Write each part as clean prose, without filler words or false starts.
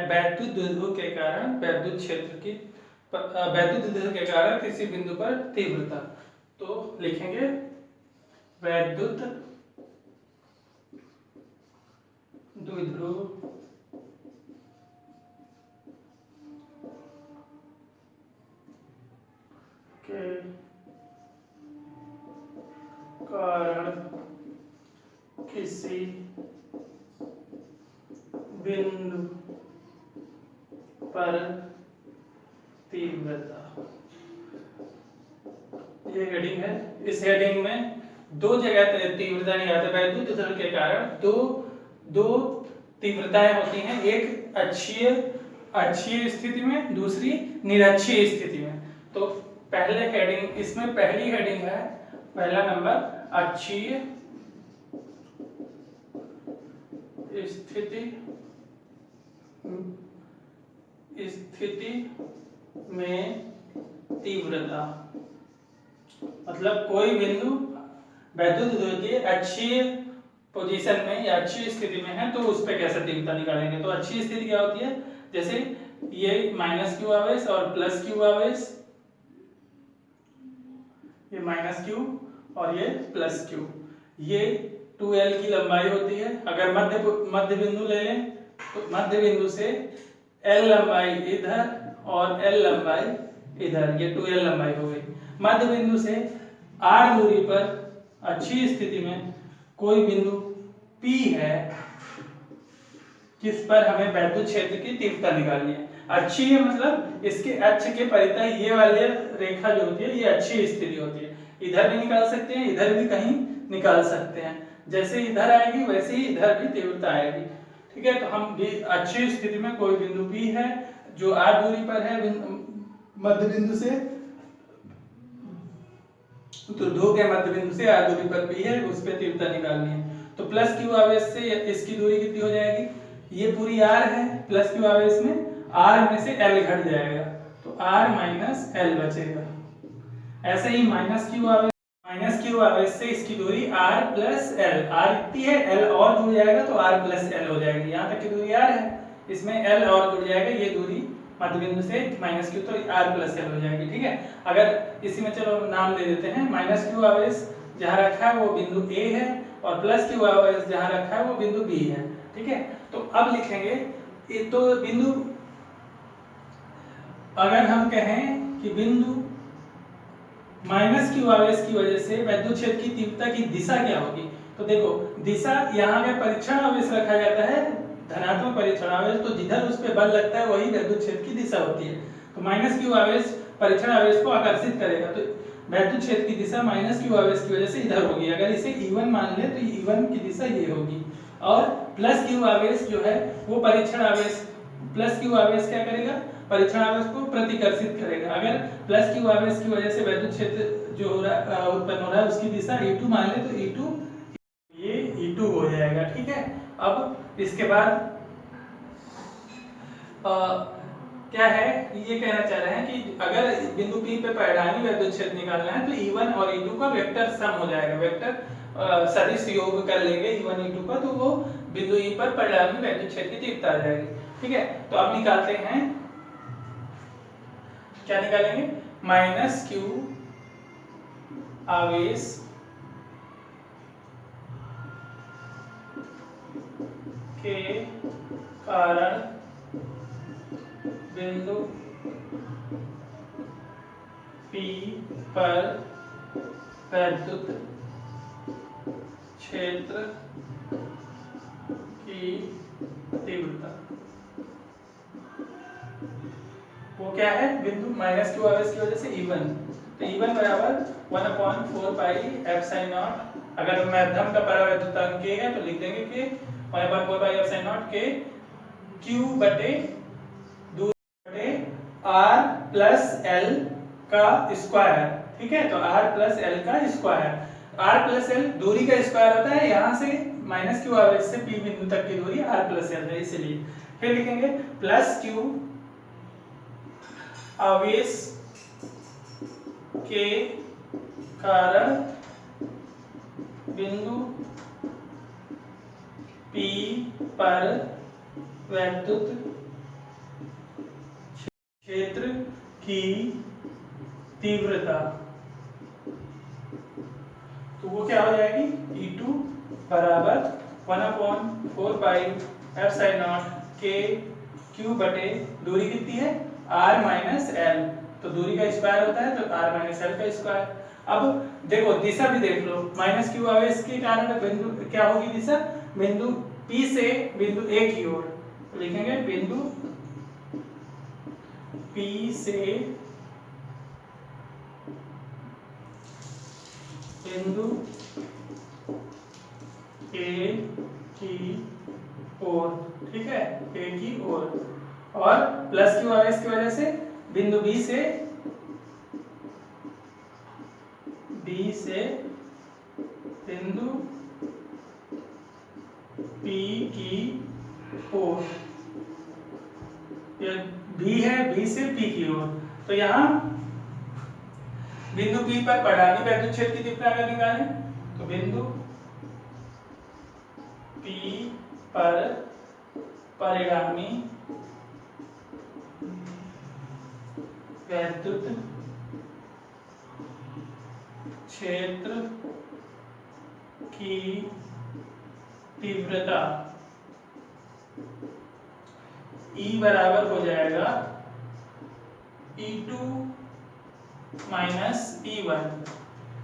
वैद्युत द्विध्रुव के कारण वैद्युत क्षेत्र की वैद्युत द्विध्रुव के कारण किसी बिंदु पर तीव्रता, तो लिखेंगे वैद्युत द्विध्रुव के कारण किसी बिंदु पर तीव्रता। ये हेडिंग है। इस हेडिंग में दो जगह तीव्रता निकालते हैं। वैद्युत द्विध्रुव के कारण दो तीव्रताएं होती हैं, एक अक्षीय स्थिति में, दूसरी निरक्षीय स्थिति में। तो पहले हेडिंग, इसमें पहली हेडिंग है, पहला नंबर अक्षीय स्थिति में तीव्रता, मतलब कोई बिंदु वैद्युत द्विध्रुव की अक्षीय पोजीशन में या अक्षीय स्थिति में है तो उस पे कैसे तीव्रता निकालेंगे। तो अक्षीय स्थिति क्या होती है, जैसे ये माइनस क्यू आवेश और प्लस क्यू आवेश, ये माइनस क्यू और ये प्लस क्यू, ये 2l की लंबाई होती है। अगर मध्य बिंदु ले लें तो मध्य बिंदु से l लंबाई इधर और l लंबाई इधर, ये 2l लंबाई हो गई। मध्य बिंदु से r दूरी पर अक्षीय स्थिति में कोई बिंदु P है जिस पर हमें वैद्युत क्षेत्र की तीव्रता निकालनी है। अक्षीय मतलब इसके अक्ष के परितः ये वाली रेखा जो होती है ये अक्षीय स्थिति होती है। इधर भी निकाल सकते हैं, इधर भी कहीं निकाल सकते हैं। जैसे इधर आएगी वैसे ही इधर भी तीव्रता आएगी। ठीक है, तो हम भी अक्षीय स्थिति में कोई बिंदु P है जो r दूरी पर है मध्य बिंदु से, तो ध्रुव के मध्य बिंदु से r दूरी पर P है, उस पर तीव्रता निकालनी है। तो प्लस क्यू आवेश से इसकी दूरी कितनी हो जाएगी, ये पूरी r है, प्लस क्यू आवेश में r में से l घट जाएगा तो r माइनस l बचेगा। ऐसे ही माइनस क्यू आवेश से इसकी दूरी r प्लस l, r इतनी है, l और जुड़ जाएगा तो r प्लस l हो जाएगी। यहाँ तक की दूरी r है, इसमें l और जुड़ जाएगा, ये दूरी मध्य बिंदु से माइनस क्यू, तो r प्लस l हो जाएगी। ठीक है, अगर इसी में चलो नाम दे देते हैं, माइनस क्यू आवेश जहाँ रखा है वो बिंदु A है और प्लस क्यू आवेश जहाँ रखा है वो बिंदु B है। ठीक है, तो अब लिखेंगे तो बिंदु, अगर हम कहें कि बिंदु माइनस क्यू आवेश की वजह से वैद्युत क्षेत्र की तीव्रता की दिशा क्या होगी, तो देखो दिशा, यहाँ पे परीक्षण आवेश रखा जाता है, धनात्मक परीक्षण आवेश, तो जिधर उस पे बल लगता है वही वैद्युत क्षेत्र की दिशा होती है। तो माइनस क्यू आवेश परीक्षण आवेश को आकर्षित करेगा, तो वैद्युत क्षेत्र की दिशा माइनस क्यू आवेश की वजह से इधर होगी। अगर इसे E1 मान ले तो E1 की दिशा ये होगी। और प्लस क्यू आवेश जो है वो परीक्षण आवेश, प्लस क्यू आवेश क्या करेगा, परीक्षण आवेश को प्रतिकर्षित करेगा। अगर प्लस क्यू आवेश की वजह से वैद्युत क्षेत्र जो उत्पन्न हो रहा है उसकी दिशा E2 मान ले तो E2 ये E2 हो जाएगा। ठीक है, अब इसके बाद क्या है, ये कहना चाह रहे हैं कि अगर बिंदु P पे परिणामी वैद्युत क्षेत्र निकालना है तो E1 और E2 का वेक्टर सम हो जाएगा, वेक्टर सदिश योग कर लेंगे E1 E2 का, तो वो बिंदु E पर परिणामी वैद्युत क्षेत्र की तीव्रता आ जाएगी। ठीक है, तो अब निकालते हैं, क्या निकालेंगे, माइनस क्यू आवेश के कारण बिंदु P पर वैद्युत क्षेत्र की तीव्रता, वो क्या है, बिंदु माइनस क्यू आवेश की वजह से E1, तो E1 बराबर 1/4 पाई एप्सिलॉन नॉट, अगर माध्यम का परावैद्युतांक K है तो लिख देंगे कि 1/4 pi epsilon naught K Q बटे R प्लस L का स्क्वायर। ठीक है, तो R प्लस L का स्क्वायर, R प्लस L दूरी का स्क्वायर होता है, यहाँ से माइनस क्यू आवेश से P बिंदु तक की दूरी R प्लस L है, इसलिए फिर लिखेंगे प्लस Q आवेश के कारण बिंदु P पर वैद्युत की तीव्रता, तो वो क्या हो जाएगी E2 बराबर 1/4 पाई एप्सिलॉन नॉट के क्यू बटे दूरी कितनी है r माइनस एल, तो दूरी का स्क्वायर होता है तो r माइनस एल का स्क्वायर। अब देखो दिशा भी देख लो, माइनस क्यू आवेश के कारण बिंदु क्या होगी दिशा, बिंदु P से बिंदु A की ओर, तो लिखेंगे बिंदु P से बिंदु A की ओर, ठीक है, A की ओर, और प्लस क्यू आवेश की वजह से बिंदु B से बिंदु P की ओर, B है B से P की ओर, तो यहाँ बिंदु P पर परिणामी वैद्युत क्षेत्र की तीव्रता अगर निकालें तो बिंदु P पर परिणामी वैद्युत क्षेत्र की तीव्रता E बराबर हो जाएगा E2 माइनस E1,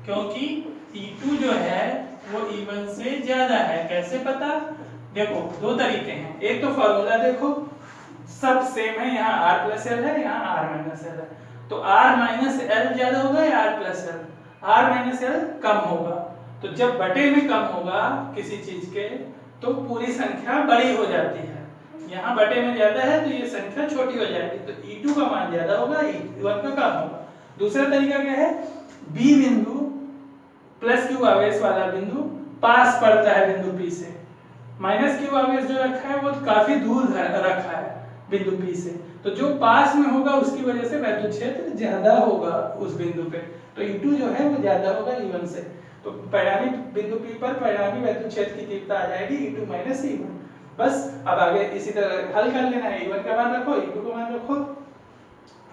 क्योंकि E2 जो है वो E1 से ज्यादा है। कैसे पता, देखो दो तरीके हैं, एक तो फॉर्मूला देखो सब सेम है, यहाँ R प्लस एल है, यहाँ R माइनस एल है, तो R माइनस एल ज्यादा होगा या R plus L, R minus L कम होगा, तो जब बटे में कम होगा किसी चीज के तो पूरी संख्या बड़ी हो जाती है, यहाँ बटे में ज्यादा है तो ये संख्या छोटी हो जाएगी, तो E2 का मान ज्यादा होगा, E1 का कम होगा। दूसरा तरीका क्या है, B बिंदु प्लस क्यू आवेश वाला बिंदु पास पड़ता है बिंदु P से, माइनस क्यू आवेश जो रखा है वो काफी दूर रखा है बिंदु P से, तो जो पास में होगा उसकी वजह से वैद्युत क्षेत्र ज्यादा होगा उस बिंदु पे, तो E2 जो है वो ज्यादा होगा E1 से, तो परिणामी बिंदु P पर परिणामी वैद्युत क्षेत्र की तीव्रता आ जाएगी E2 माइनस E1। बस अब आगे इसी तरह हल कर लेना है, E1 का मान रखो, E2 का मान रखो,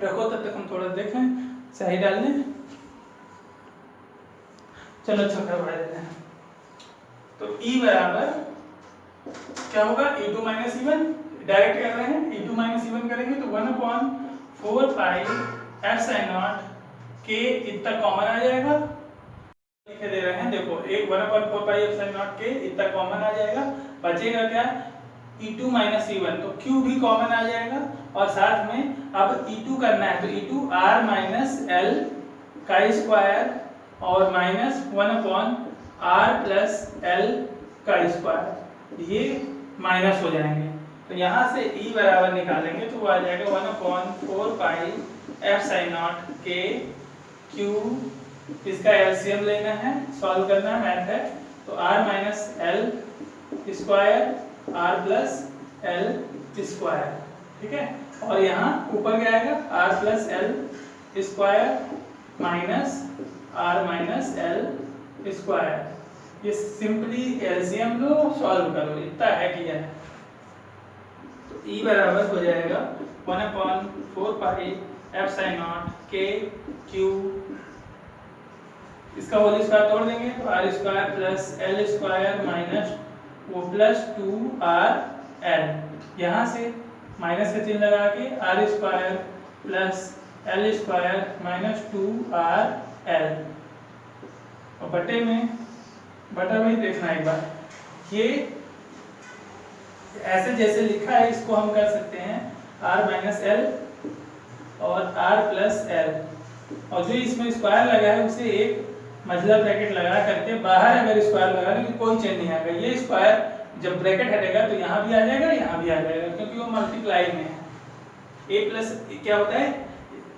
तब तक हम थोड़ा देखें सही डालने, चलो छोटा बढ़ा देते हैं, तो E बराबर क्या होगा E2 माइनस E1, डायरेक्ट कर रहे हैं, E2 माइनस E1 करेंगे तो 1/4 पाई एप्सिलॉन नॉट के इतना कॉमन आ जाएगा, लिखे दे रहे हैं, देखो एक 1/4 पाई एप्सिलॉन नॉट के इतना कॉमन आ जाएगा, बचेगा क्या E2 माइनस E1, तो Q भी कॉमन आ जाएगा, और साथ में अब E2 करना है तो E2 R माइनस L का स्क्वायर और माइनस 1/R प्लस L का स्क्वायर, ये माइनस हो जाएंगे, तो यहाँ से E बराबर निकालेंगे तो वो आ जाएगा 1/4 पाई एप्सिलॉन नॉट के Q, इसका एलसीएम लेना है, सॉल्व करना है, मैथ है, तो R minus L square R plus L square, ठीक है, और यहाँ ऊपर क्या आएगा R plus L square minus R minus L square, ये सिंपली एलसीएम लो सॉल्व करो, इतना है किया है, तो E बराबर हो जाएगा 1/4 पाई एप्सिलॉन नॉट के Q, इसका होल स्क्वायर तोड़ देंगे तो R square plus L square minus वो प्लस 2RL, यहाँ से माइनस का चिन्ह लगा के R square plus L square minus 2RL, और बटे में बटा वही देखना एक बार, ये ऐसे जैसे लिखा है इसको हम कर सकते हैं R माइनस L और R प्लस L, और जो इसमें स्क्वायर लगा है उसे एक मझला ब्रैकेट लगा करके बाहर अगर स्क्वायर लगा देंगे कोई चेंज नहीं आएगा, ये स्क्वायर जब ब्रैकेट हटेगा तो यहाँ भी आ जाएगा, यहाँ भी आ जाएगा, क्योंकि वो मल्टीप्लाई में है, a प्लस क्या होता है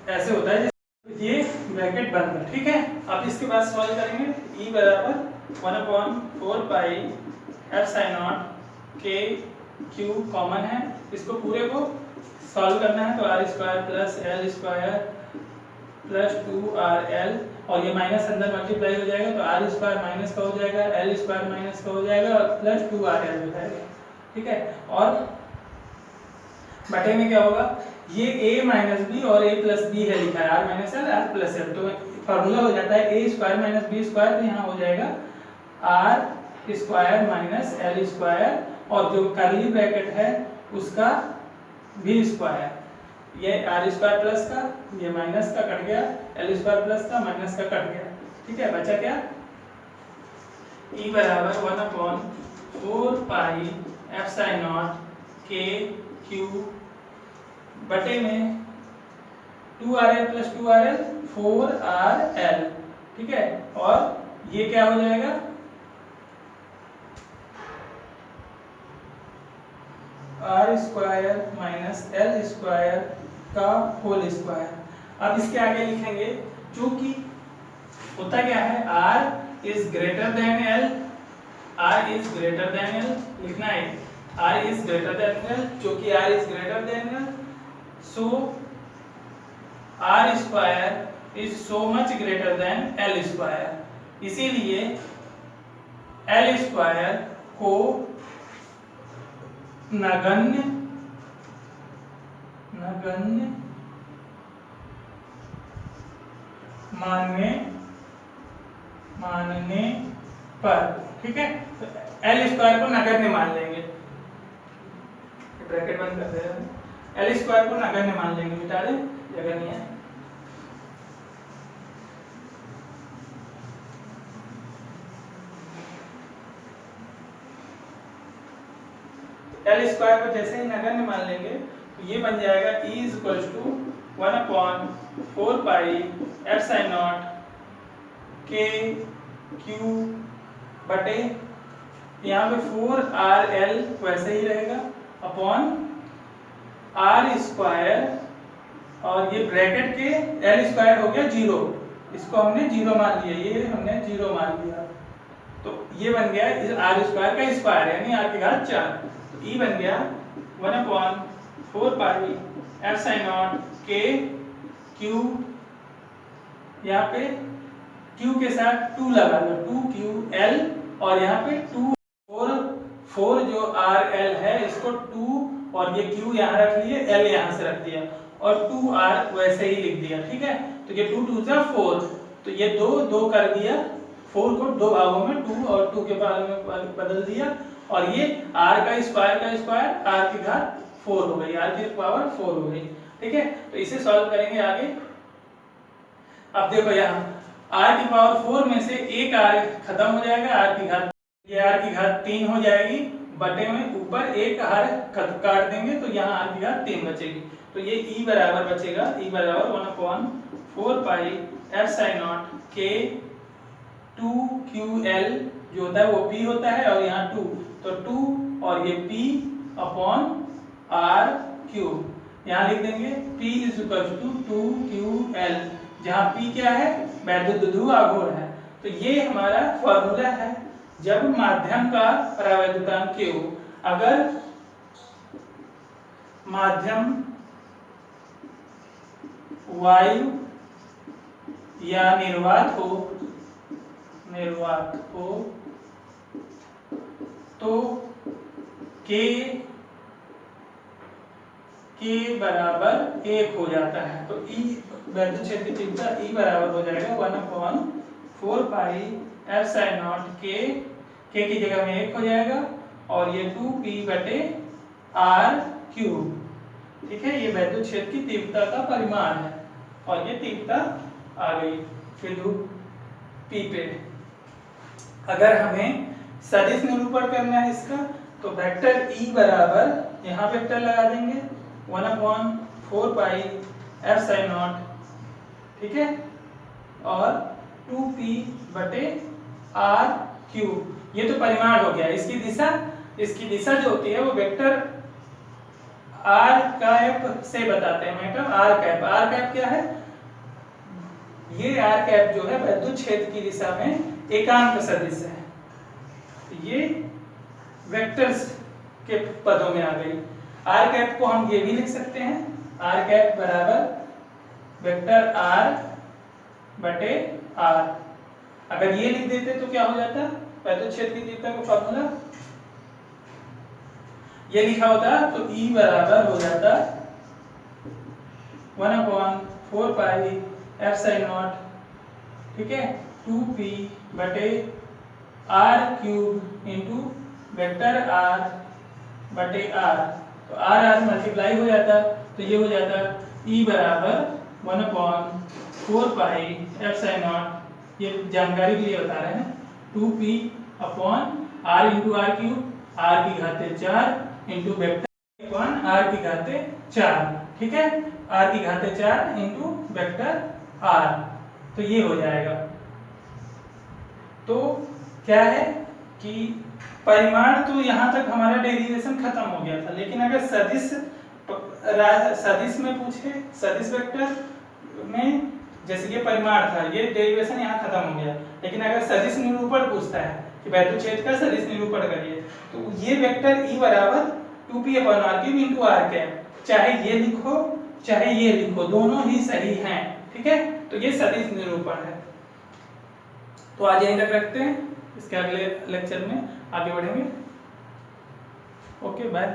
ऐसे होता है, ये ब्रैकेट बंद है, ठीक है। अब इसके बाद सॉल्व करेंगे, E बराबर 1/4 पाई एप्सिलॉन नॉट के Q कॉमन है, इसको पूरे को सॉल्व करना है तो R square plus L square plus 2RL, और ये माइनस अंदर मल्टीप्लाई हो जाएगा तो R स्क्वायर माइनस का हो जाएगा, L स्क्वायर माइनस का हो जाएगा और प्लस 2RL हो जाएगा, ठीक है, और बटे में क्या होगा, ये a माइनस बी और a प्लस बी है लिखा है, r minus L R plus L, तो फॉर्मूला हो जाता है a square minus B square, तो यहाँ हो जाएगा r square minus L square, और जो कर्ली ब्रैकेट है उसका v स्क्वायर, ये r स्क्वायर प्लस का, ये माइनस का कट गया, l स्क्वायर प्लस का माइनस का कट गया, ठीक है, बचा क्या, e बराबर 1/4 pi epsilon naught k q बटे में 2rl प्लस 2rl 4rl, ठीक है, और ये क्या हो जाएगा, r square minus L square का होल स्क्वायर। अब इसके आगे लिखेंगे, चूंकि होता क्या है, r is greater than l, r is greater than l लिखना है, r is greater than l, चूंकि r is greater than l, so r square is so much greater than l square, इसीलिए l स्क्वायर को नगण्य मानने पर, ठीक है, तो l स्क्वायर को नगण्य मान लेंगे, ब्रैकेट बंद कर दे रहे हैं, एल स्क्वायर को नगण्य मान लेंगे, मिटा दे, जगह नहीं है, एल स्क्वायर को जैसे ही नगण्य मान लेंगे तो ये बन जाएगा e is equal to 1/4 pi epsilon naught k q बटे, यहाँ पे 4rl वैसे ही रहेगा अपॉन r स्क्वायर, और ये ब्रैकेट के l स्क्वायर हो गया 0, इसको हमने 0 मान लिया, ये हमने 0 मान लिया, तो ये बन गया r स्क्वायर का स्क्वायर यानी r की घात 4, तो e बन गया 1/4 pi epsilon naught k q, यहाँ पे q के साथ 2 लगा दो, 2ql, और यहाँ पे 4 जो rl है इसको 2 और ये q यहाँ रख लिए, l यहाँ से रख दिया, और 2r वैसे ही लिख दिया, ठीक है, तो ये 2 2 जा 4, तो ये 2 कर दिया, 4 को 2 भागों में 2 और 2 के बारे में बदल दिया, और ये r का स्क्वायर r की घात 4 हो गई, r की पावर 4 हो गई, ठीक है, तो इसे सॉल्व करेंगे आगे। अब देखो यहाँ r की पावर 4 में से एक r खत्म हो जाएगा, r की घात, ये r की घात 3 हो जाएगी, बटे में ऊपर एक r काट देंगे तो यहाँ r की घात 3 बचेगी, तो ये e बराबर बचेगा, e बराबर 1/4 pi epsilon naught k 2ql जो होता है वो p होता है, और यहाँ 2, तो 2 और ये p अपॉन r क्यूब, यहाँ लिख देंगे p is equal to 2ql, जहाँ p क्या है, वैद्युत द्विध्रुव आघूर्ण है, तो ये हमारा फॉर्मूला है जब माध्यम का परावैद्युतांक k हो, अगर माध्यम वायु या निर्वात हो तो k बराबर 1 हो जाता है, तो E वैद्युत क्षेत्र की तीव्रता E बराबर हो जाएगा 1/4 पाई एप्सिलॉन नॉट k की जगह में 1 हो जाएगा, और ये 2p बटे r क्यूब, ठीक है, ये वैद्युत क्षेत्र की तीव्रता का परिमाण है, और ये तीव्रता आ गई बिंदु P पे। अगर हमें सदिश निरूपण करना है इसका, तो वेक्टर E बराबर यहाँ वेक्टर लगा देंगे 1/4 पाई एप्सिलॉन नॉट, ठीक है, और 2p बटे r क्यूब, ये तो परिमाण हो गया, इसकी दिशा जो होती है वो वेक्टर r कैप से बताते हैं, मतलब r कैप क्या है, ये r कैप जो है वैद्युत क्षेत्र की दिशा में एकांक सदिश है, ये वेक्टर्स के पदों में आ गई। r कैप को हम ये भी लिख सकते हैं, r कैप बराबर वेक्टर r बटे r, अगर ये लिख देते तो क्या हो जाता, वैद्युत क्षेत्र की तीव्रता का फॉर्मूला ये लिखा होता, तो E बराबर हो जाता 1/4 पाई एफ साइन नॉट, ठीक है, 2p बटे r cube into vector r बटे r। तो r मल्टीप्लाई हो जाता, तो ये हो जाता e बराबर 1/4 पाई एफ साइन नॉट, ये जानकारी के लिए बता रहे हैं, 2p upon r into R cube, r की घाते 4 इंटू वेक्टर अपॉन r की घाते 4, ठीक है, r की घाते 4 इंटू वेक्टर r। तो ये हो जाएगा। तो क्या है कि परिमाण तो यहाँ तक हमारा डेरिवेशन खत्म हो गया था, लेकिन अगर सदिश में पूछे, सदिश वेक्टर में जैसे ये परिमाण था, ये डेरिवेशन यहाँ खत्म हो गया, लेकिन अगर सदिश निरूपण पूछता है कि वैद्युच्छेद का सदिश निरूपण करिए, तो ये वेक्टर e बराबर 2p upon r cube into r cap, चाहे ये लिखो चाहे ये लिखो, दोनों ही सही हैं, ठीक है। तो ये सदिश निरूपण है। तो आज यहीं तक रखते हैं, इसके अगले लेक्चर में आगे बढ़ेंगे। Okay bye.